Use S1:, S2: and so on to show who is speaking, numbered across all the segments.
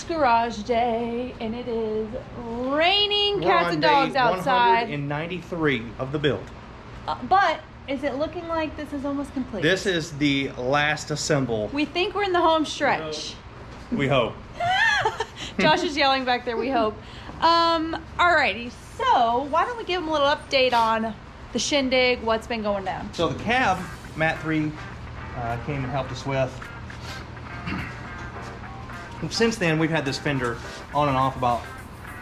S1: It's garage day, and it is raining cats and dogs outside.
S2: 193 of the build.
S1: But is it looking like this is almost complete?
S2: This is the last assemble.
S1: We think we're in the home stretch.
S2: We hope.
S1: Josh is yelling back there, we hope. Alrighty, so why don't we give them a little update on the shindig, what's been going down.
S2: So the cab, Matt 3 came and helped us with. Since then, we've had this fender on and off about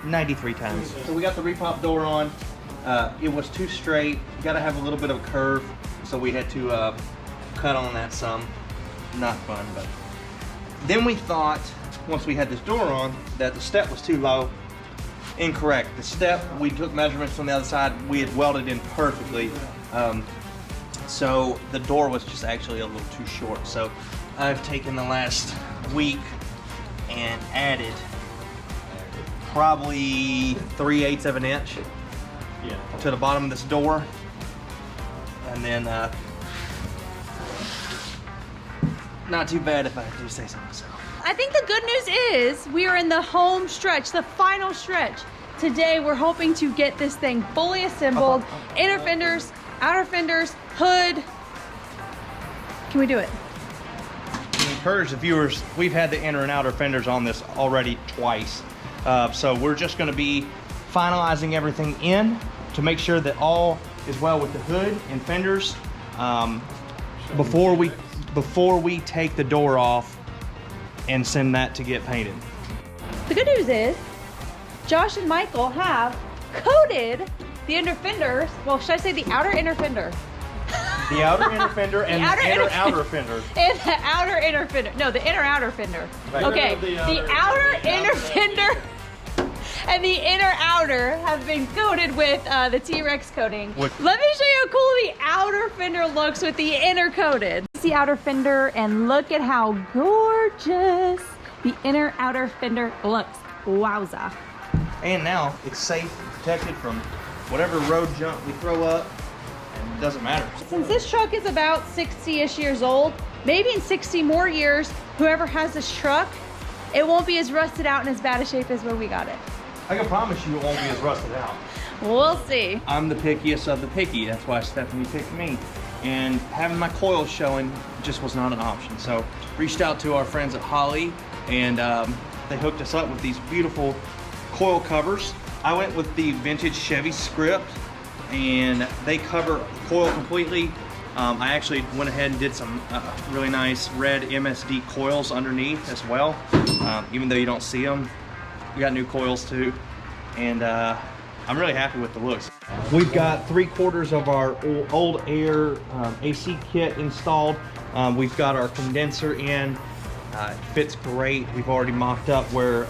S2: 93 times. So we got the repop door on. It was too straight. Got to have a little bit of a curve, so we had to cut on that some. Not fun, but then we thought, once we had this door on, that the step was too low. Incorrect. The step, we took measurements from the other side. We had welded in perfectly. So the door was just actually a little too short. So I've taken the last week and added probably 3/8 of an inch to the bottom of this door, and then not too bad if I do say so myself.
S1: I think the good news is we are in the home stretch, the final stretch. Today we're hoping to get this thing fully assembled, inner fenders, outer fenders, hood. Can we do it?
S2: To encourage the viewers, we've had the inner and outer fenders on this already twice. So we're just going to be finalizing everything in to make sure that all is well with the hood and fenders before we take the door off and send that to get painted.
S1: The good news is Josh and Michael have coated the inner fenders. Well, should I say the outer inner fender?
S2: The outer inner fender and the inner outer fender.
S1: And the outer inner fender. No, the inner outer fender.
S2: Right.
S1: Okay, the outer inner fender and the inner outer have been coated with the T-Rex coating. Let me show you how cool the outer fender looks with the inner coated. The outer fender, and look at how gorgeous the inner outer fender looks. Wowza.
S2: And now it's safe and protected from whatever road junk we throw up, and it doesn't matter.
S1: Since this truck is about 60-ish years old, maybe in 60 more years, whoever has this truck, it won't be as rusted out and as bad a shape as when we got it.
S2: I can promise you it won't be as rusted out.
S1: We'll see.
S2: I'm the pickiest of the picky. That's why Stephanie picked me. And having my coils showing just was not an option. So reached out to our friends at Holly, and they hooked us up with these beautiful coil covers. I went with the vintage Chevy script, and they cover the coil completely. I actually went ahead and did some really nice red MSD coils underneath as well, even though you don't see them. We got new coils too, and I'm really happy with the looks. We've got 3/4 of our old air AC kit installed. We've got our condenser in. It fits great. We've already mocked up where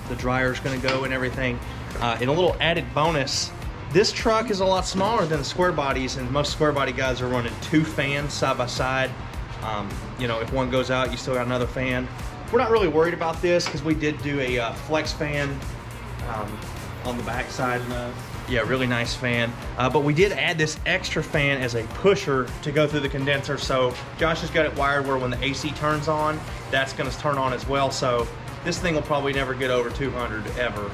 S2: the dryer is going to go and everything. And a little added bonus, this truck is a lot smaller than the square bodies, and most square body guys are running 2 fans side by side. You know, if one goes out, you still got another fan. We're not really worried about this because we did do a flex fan on the back side. Yeah, really nice fan. But we did add this extra fan as a pusher to go through the condenser. So Josh has got it wired where when the AC turns on, that's going to turn on as well. So this thing will probably never get over 200 ever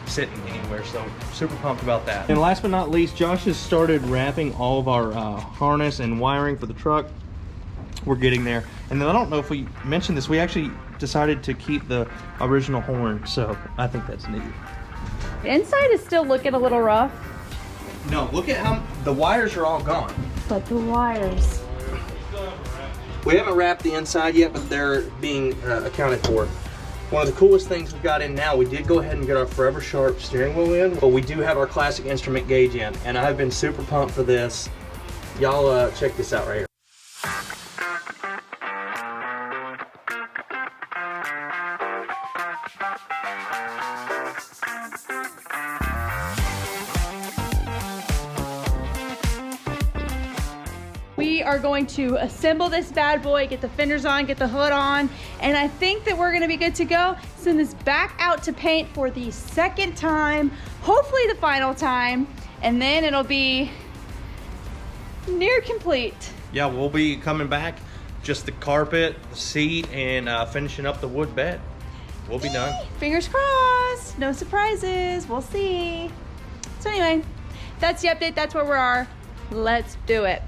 S2: sitting anywhere. So super pumped about that. And last but not least, Josh has started wrapping all of our harness and wiring for the truck. We're getting there. And then I don't know if we mentioned this, we actually decided to keep the original horn. So I think that's neat.
S1: The inside is still looking a little rough.
S2: No, look at how the wires are all gone.
S1: But the wires.
S2: We haven't wrapped the inside yet, but they're being accounted for. One of the coolest things we've got in now, we did go ahead and get our Forever Sharp steering wheel in, but we do have our classic instrument gauge in, and I've been super pumped for this. Y'all check this out right here.
S1: We are going to assemble this bad boy, get the fenders on, get the hood on, and I think that we're gonna be good to go. Send this back out to paint for the 2nd time, hopefully the final time, and then it'll be near complete.
S2: Yeah, we'll be coming back, just the carpet, the seat, and finishing up the wood bed.
S3: we'll be done.
S1: Fingers crossed. No surprises. We'll see. So anyway, that's the update. That's where we are. Let's do it.